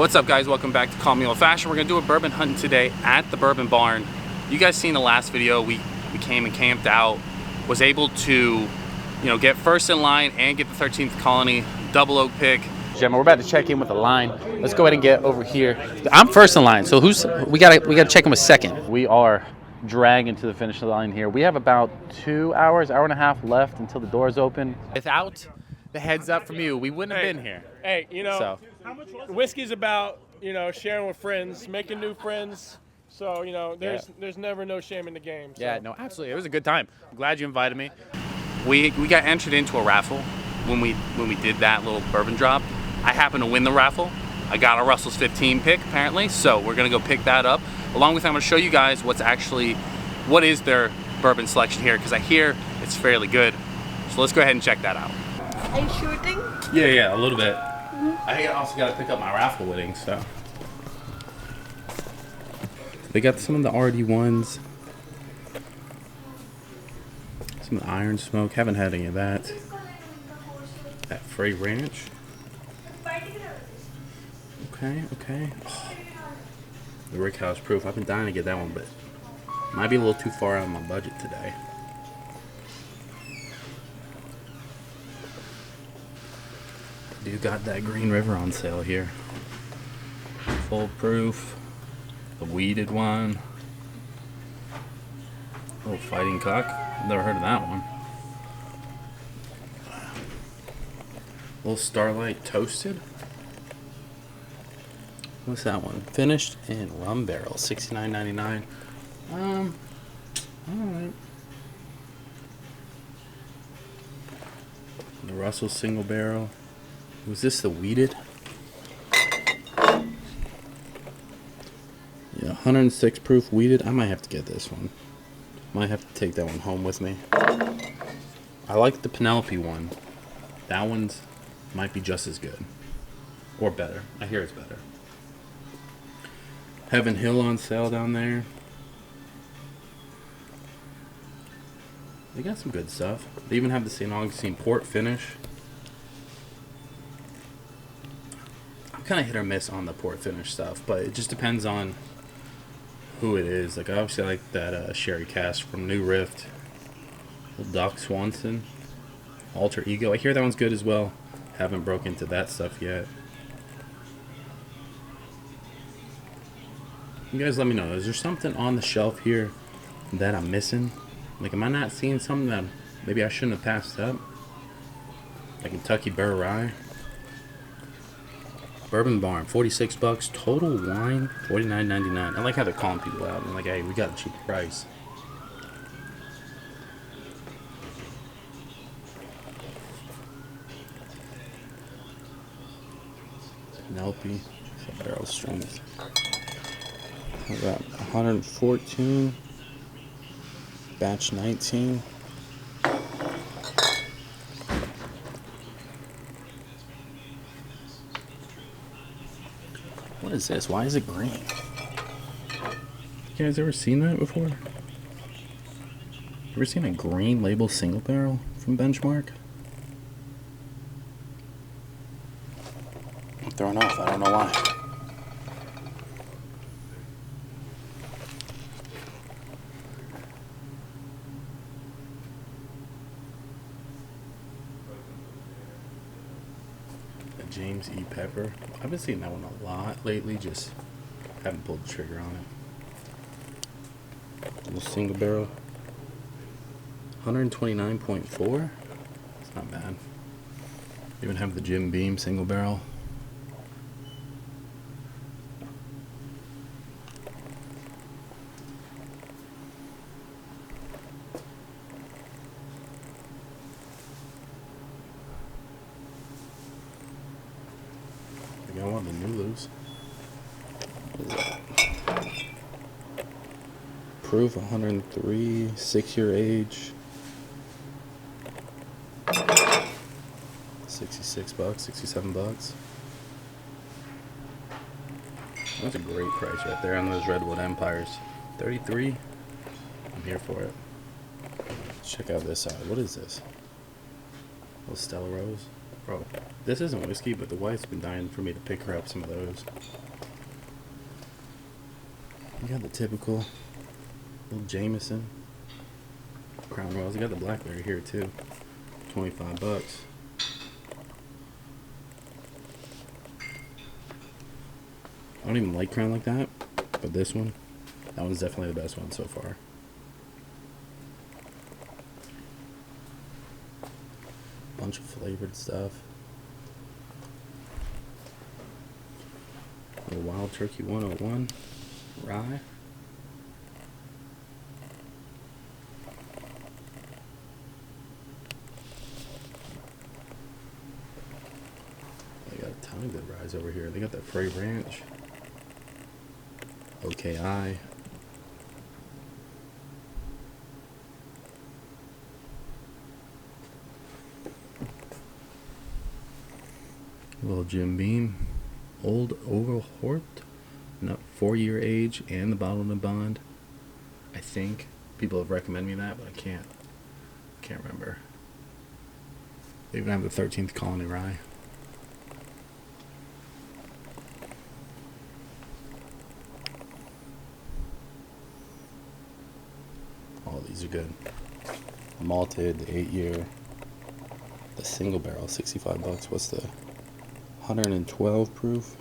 What's up, guys? Welcome back to Call Me Old Fashioned. We're gonna do a bourbon hunt today at the Bourbon Barn. You guys seen the last video, we came and camped out, was able to, get first in line and get the 13th Colony double oak pick. Gemma, we're about to check in with the line. Let's go ahead and get over here. I'm first in line, so we gotta check in with second. We are dragging to the finish line here. We have about 2 hours, hour and a half left until the doors open. Without the heads up from you, we wouldn't have been here. Hey, whiskey's about, sharing with friends, making new friends. So, there's never no shame in the game. So. Yeah, no, absolutely. It was a good time. I'm glad you invited me. We got entered into a raffle when we did that little bourbon drop. I happened to win the raffle. I got a Russell's 15 pick, apparently. So we're going to go pick that up. Along with that, I'm going to show you guys what is their bourbon selection here, because I hear it's fairly good. So let's go ahead and check that out. Are you shooting? Yeah, a little bit. I also got to pick up my raffle winnings, so. They got some of the RD1s. Some of the Iron Smoke. Haven't had any of that. That Frey Ranch. Okay. Oh. The Rickhouse Proof. I've been dying to get that one, but might be a little too far out of my budget today. Do got that Green River on sale here. Full proof. The weeded one. Oh, Fighting Cock. Never heard of that one. Little Starlight Toasted. What's that one? Finished in rum barrel. $69.99. Alright. The Russell single barrel. Was this the weeded? Yeah, 106 proof weeded. I might have to get this one. Might have to take that one home with me. I like the Penelope one. That one's might be just as good. Or better. I hear it's better. Heaven Hill on sale down there. They got some good stuff. They even have the St. Augustine port finish. I'm kind of hit or miss on the port finish stuff, but it just depends on who it is. Like, I obviously like that Sherry Cask from New Rift. Little Doc Swanson. Alter Ego. I hear that one's good as well. Haven't broke into that stuff yet. You guys let me know. Is there something on the shelf here that I'm missing? Like, am I not seeing something that maybe I shouldn't have passed up? Like Kentucky Burr Rye. Bourbon Barn, $46. Total Wine, $49.99. I like how they're calling people out. I'm like, hey, we got a cheap price. Penelope, barrel strength. We got 114. Batch 19. What is this? Why is it green? You guys ever seen that before? Ever seen a green label single barrel from Benchmark? I'm thrown off. I don't know why. James E. Pepper. I've been seeing that one a lot lately, just haven't pulled the trigger on it. Little single barrel. 129.4. It's not bad. Even have the Jim Beam single barrel. I got one of the Nulus. What is that? Proof 103, 6-year age. $66, $67. That's a great price right there on those Redwood Empires. 33. I'm here for it. Check out this side. What is this? Little Stella Rose. Bro, this isn't whiskey, but the wife's been dying for me to pick her up some of those. You got the typical little Jameson, Crown Royals. You got the blackberry here too. 25 bucks. I don't even like Crown like that, but this one, that one's definitely the best one so far. Bunch of flavored stuff. A Wild Turkey 101 rye. They got a ton of good ryes over here. They got that Frey Ranch, OKI. Little Jim Beam, Old Overhort, not 4-year age, and the bottle in bond. I think people have recommended me that, but I can't remember. They even have the 13th Colony Rye. All these are good. The malted, the 8-year, the single barrel, 65 bucks. What's the 112 proof?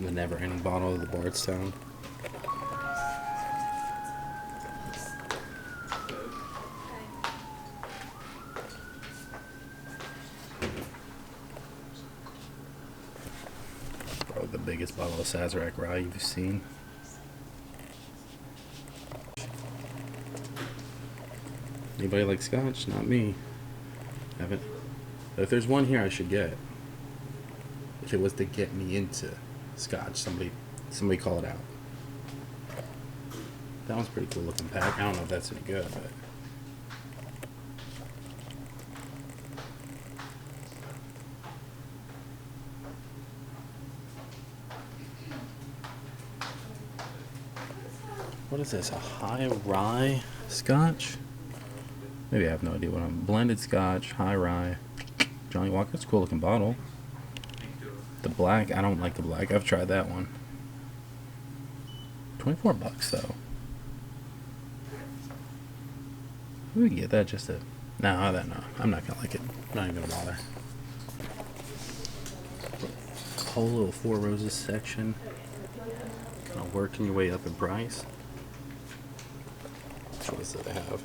The never ending bottle of the Bardstown. Probably the biggest bottle of Sazerac rye you've seen. Anybody like scotch? Not me. Haven't. But if there's one here I should get, if it was to get me into scotch, somebody call it out. That one's pretty cool looking pack. I don't know if that's any good, but what is this? A high rye scotch? Maybe I have no idea what I'm. Blended scotch, high rye. Johnny Walker. It's a cool looking bottle. The black, I don't like the black. I've tried that one. 24 bucks though. We can get that just to. No, I'm not gonna like it. I'm not even gonna bother. Whole little Four Roses section. Kind of working your way up in price. Which ones do they have?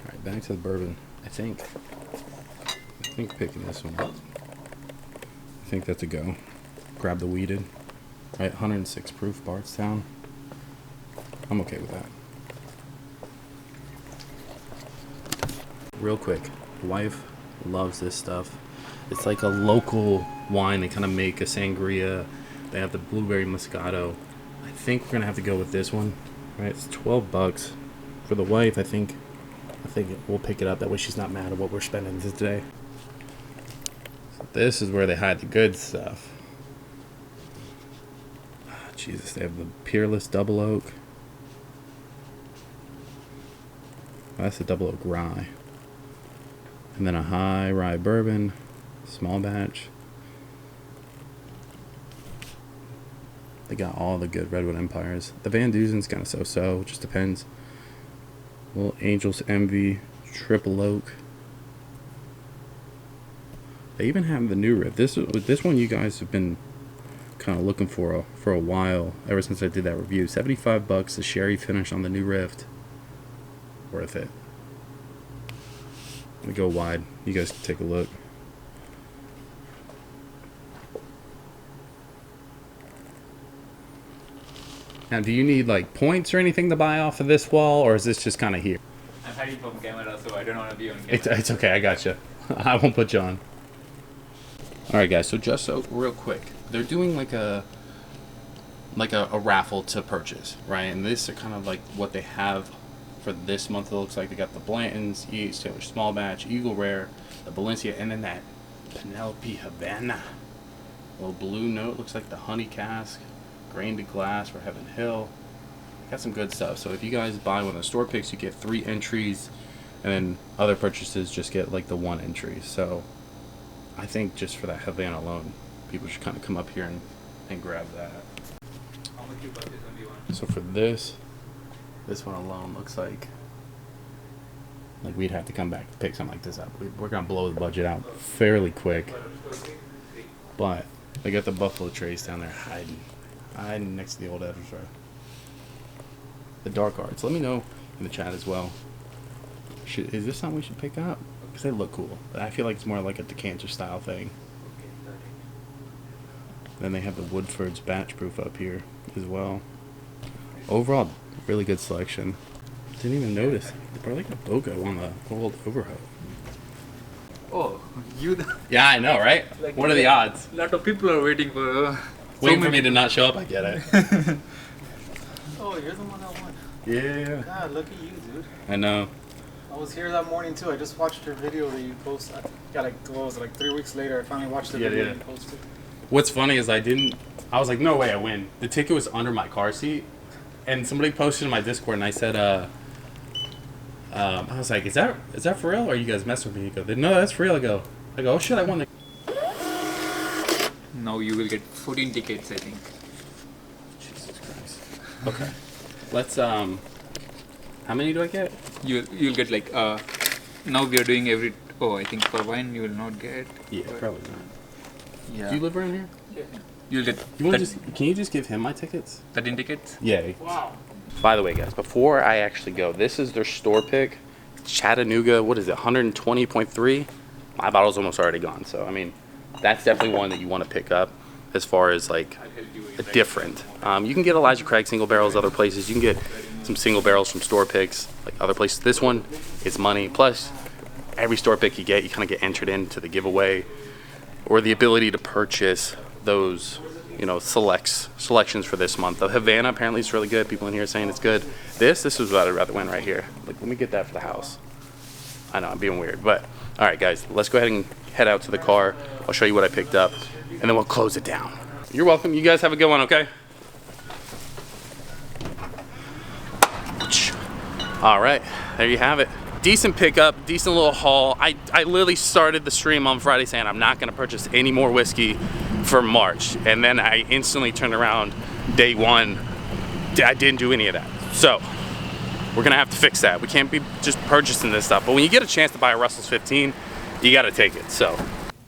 Alright, back to the bourbon. I think picking this one up. I think that's a go. Grab the weeded. Right, 106 proof Bardstown. I'm okay with that. Real quick, wife loves this stuff. It's like a local wine. They kind of make a sangria. They have the blueberry moscato. I think we're gonna have to go with this one. Right, it's 12 bucks for the wife. I think we'll pick it up. That way she's not mad at what we're spending today. So this is where they hide the good stuff. Jesus, they have the Peerless Double Oak. Oh, that's a Double Oak Rye. And then a high rye bourbon, small batch. They got all the good Redwood Empires. The Van Duzen's kind of so-so, just depends. Little Angel's Envy, Triple Oak. They even have the new Rift. This one you guys have been kind of looking for a while, ever since I did that review. 75 bucks, the sherry finish on the new Rift. Worth it. Let me go wide. You guys can take a look. Now, do you need like points or anything to buy off of this wall, or is this just kind of here? I'm hiding from camera, so I don't want to be on camera. It's okay. I got you. I won't put you on. All right, guys. So just real quick, they're doing like a raffle to purchase, right? And this is kind of like what they have for this month. It looks like they got the Blantons, Yates, Taylor Small Batch, Eagle Rare, the Valencia, and then that Penelope Havana. A little blue note, looks like the Honey Cask, Grain to Glass for Heaven Hill. Got some good stuff. So if you guys buy one of the store picks, you get 3 entries, and then other purchases just get like the 1 entry. So I think just for that Havana alone, people should kind of come up here and grab that. How much you purchase on the one? So for this one alone looks like we'd have to come back to pick something like this up. We're gonna blow the budget out fairly quick. But they got the Buffalo Trace down there hiding next to the old Edwards. The dark arts. Let me know in the chat as well. Is this something we should pick up? Because they look cool. But I feel like it's more like a decanter style thing. Then they have the Woodford's batch proof up here as well. Overall, really good selection. Didn't even notice. They probably got a BOGO on the old overhoat. Oh, you. Yeah, I know, right? Like, what are the odds? A lot of people are waiting for. Waiting for me to not show up, I get it. Oh, you're the one that won. Yeah. God, look at you, dude. I know. I was here that morning too. I just watched your video that you posted. Yeah, like what was it, like 3 weeks later? I finally watched the video you posted. What's funny is I was like, no way I win. The ticket was under my car seat, and somebody posted in my Discord, and I said, I was like, is that for real, or are you guys messing with me? He goes, no, that's for real. I go, oh shit, I won the. Now you will get 14 tickets, I think. Jesus Christ. Okay. Let's how many do I get? You'll get like now we are doing every. Oh, I think for wine you will not get. Yeah, probably not. Yeah. Do you live around here? Yeah. You'll get. Can you just give him my tickets? 13 tickets. Yeah. Wow. By the way, guys, before I actually go, this is their store pick. Chattanooga, what is it, 120.3? My bottle's almost already gone, so I mean, that's definitely one that you want to pick up as far as like a different. You can get Elijah Craig single barrels other places. You can get some single barrels from store picks like other places. This one is money. Plus, every store pick you get, you kind of get entered into the giveaway or the ability to purchase those, you know, selections for this month. The Havana apparently is really good. People in here are saying it's good. This is what I'd rather win right here. Like, let me get that for the house. I know I'm being weird, but all right, guys, let's go ahead and head out to the car. I'll show you what I picked up, and then we'll close it down. You're welcome. You guys have a good one, okay? All right, there you have it. Decent pickup, decent little haul. I literally started the stream on Friday saying I'm not gonna purchase any more whiskey for March, and then I instantly turned around day one. I didn't do any of that. So we're gonna have to fix that. We can't be just purchasing this stuff. But when you get a chance to buy a Russell's 15, you gotta take it. So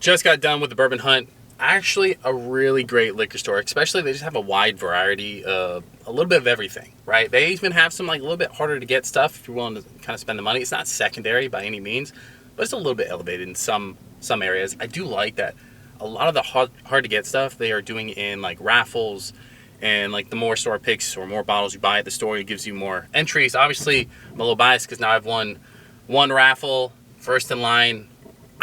just got done with the bourbon hunt. Actually a really great liquor store, especially they just have a wide variety of a little bit of everything, right? They even have some like a little bit harder to get stuff if you're willing to kind of spend the money. It's not secondary by any means, but it's a little bit elevated in some areas. I do like that a lot of the hard to get stuff they are doing in like raffles, and like the more store picks or more bottles you buy at the store, it gives you more entries. Obviously I'm a little biased because now I've won one raffle, first in line.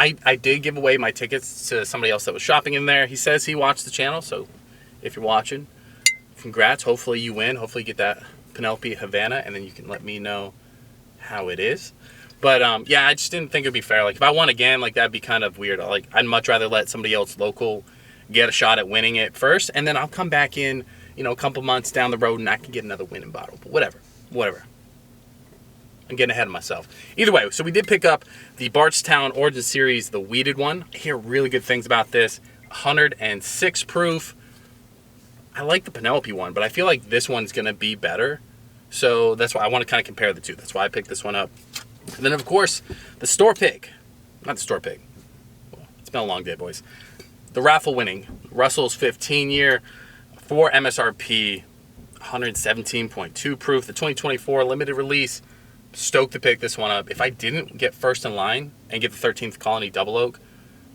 I did give away my tickets to somebody else that was shopping in there. He says he watched the channel, so if you're watching, congrats. Hopefully you win. Hopefully you get that Penelope Havana, and then you can let me know how it is. But yeah, I just didn't think it'd be fair. Like if I won again, like that'd be kind of weird. Like I'd much rather let somebody else local get a shot at winning it first, and then I'll come back in, you know, a couple months down the road and I can get another winning bottle. But whatever. I'm getting ahead of myself. Either way, so we did pick up the Bardstown Origin Series, the weeded one. I hear really good things about this. 106 proof. I like the Penelope one, but I feel like this one's gonna be better. So that's why I want to kind of compare the two. That's why I picked this one up. And then of course, the store pick. Not the store pick. It's been a long day, boys. The raffle winning Russell's 15-year for MSRP, 117.2 proof. The 2024 limited release. Stoked to pick this one up. If I didn't get first in line and get the 13th Colony Double Oak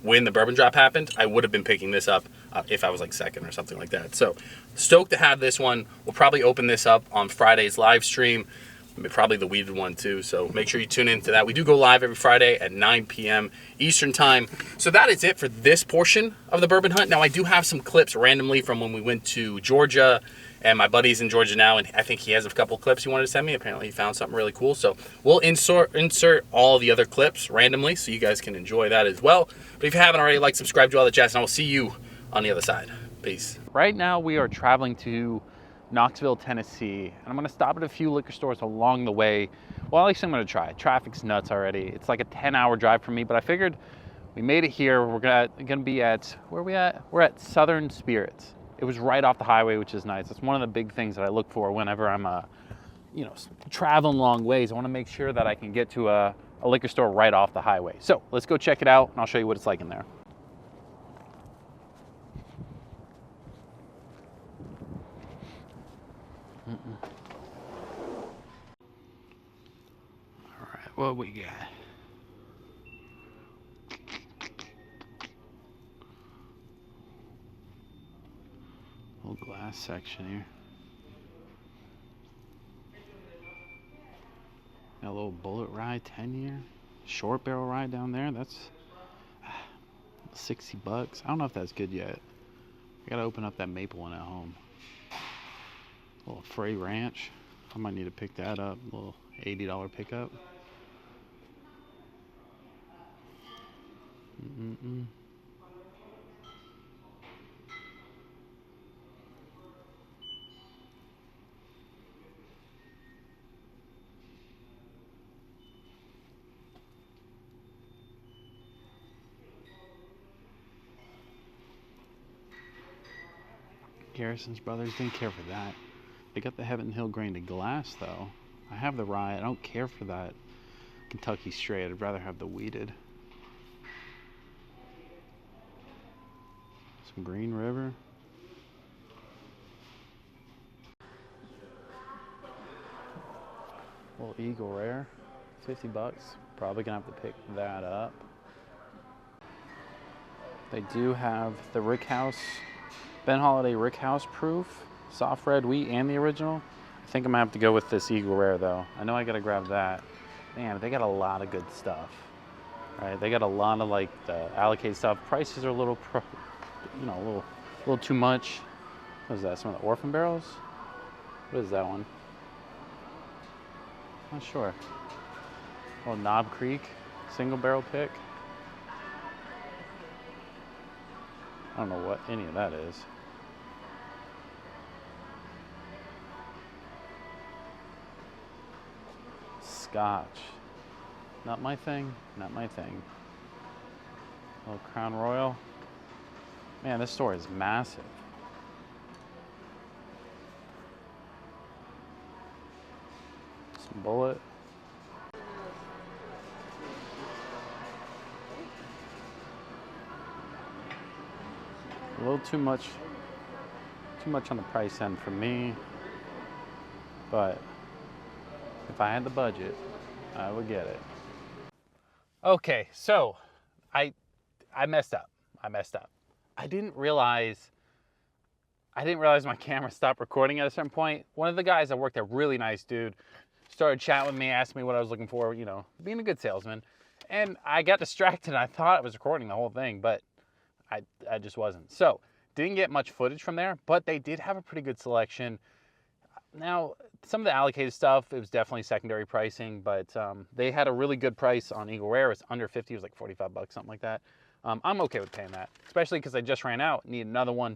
when the bourbon drop happened, I would have been picking this up if I was like second or something like that. So stoked to have this one. We'll probably open this up on Friday's live stream. probably the weeded one too. So make sure you tune into that. We do go live every Friday at 9 p.m. Eastern time. So that is it for this portion of the bourbon hunt. Now I do have some clips randomly from when we went to Georgia, and my buddy's in Georgia now, and I think he has a couple clips he wanted to send me. Apparently he found something really cool. So we'll insert all the other clips randomly so you guys can enjoy that as well. But if you haven't already, like, subscribe, do all the jazz, and I will see you on the other side. Peace. Right now we are traveling to Knoxville, Tennessee, and I'm gonna stop at a few liquor stores along the way. Well, at least I'm gonna try. Traffic's nuts already. It's like a 10-hour drive for me, but I figured we made it here. We're gonna be at, where are we at? We're at Southern Spirits. It was right off the highway, which is nice. It's one of the big things that I look for whenever I'm, traveling long ways. I wanna make sure that I can get to a liquor store right off the highway. So let's go check it out, and I'll show you what it's like in there. All right, what we got? Little glass section here. Got a little bullet rye 10-year. Short barrel rye down there. That's $60. I don't know if that's good yet. I gotta open up that maple one at home. A little Frey Ranch. I might need to pick that up. A little $80 pickup. Garrison's Brothers, didn't care for that. They got the Heaven Hill grain to glass though. I have the rye. I don't care for that Kentucky straight. I'd rather have the weeded. Some Green River. Little Eagle Rare, $50. Probably gonna have to pick that up. They do have the Rickhouse, Ben Holiday Rickhouse proof, soft red wheat and the original. I think I'm gonna have to go with this Eagle Rare though. I know I gotta grab that. Man, they got a lot of good stuff. Right? They got a lot of like the allocated stuff. Prices are a little, a little too much. What is that? Some of the Orphan barrels? What is that one? Not sure. Little Knob Creek single barrel pick. I don't know what any of that is. Scotch. Not my thing, not my thing. Little Crown Royal. Man, this store is massive. Some Bullet. A little too much on the price end for me, but if I had the budget, I would get it. Okay, so I messed up. I didn't realize my camera stopped recording at a certain point. One of the guys I worked at, really nice dude, started chatting with me, asked me what I was looking for, being a good salesman. And I got distracted and I thought I was recording the whole thing, but I just wasn't. So, didn't get much footage from there, but they did have a pretty good selection. Now, some of the allocated stuff, it was definitely secondary pricing, but they had a really good price on Eagle Rare. It's under 50, it was like $45, something like that. I'm okay with paying that, especially because I just ran out, need another one.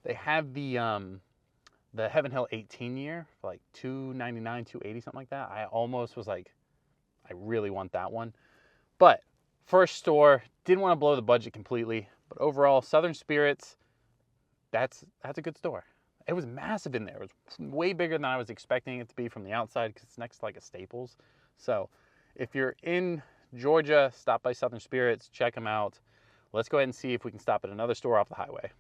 They have the Heaven Hill 18-year for like $299, $280, something like that. I almost was like, I really want that one. But first store, didn't want to blow the budget completely, but overall, Southern Spirits, that's a good store. It was massive in there. It was way bigger than I was expecting it to be from the outside because it's next to like a Staples. So if you're in Georgia, stop by Southern Spirits, check them out. Let's go ahead and see if we can stop at another store off the highway.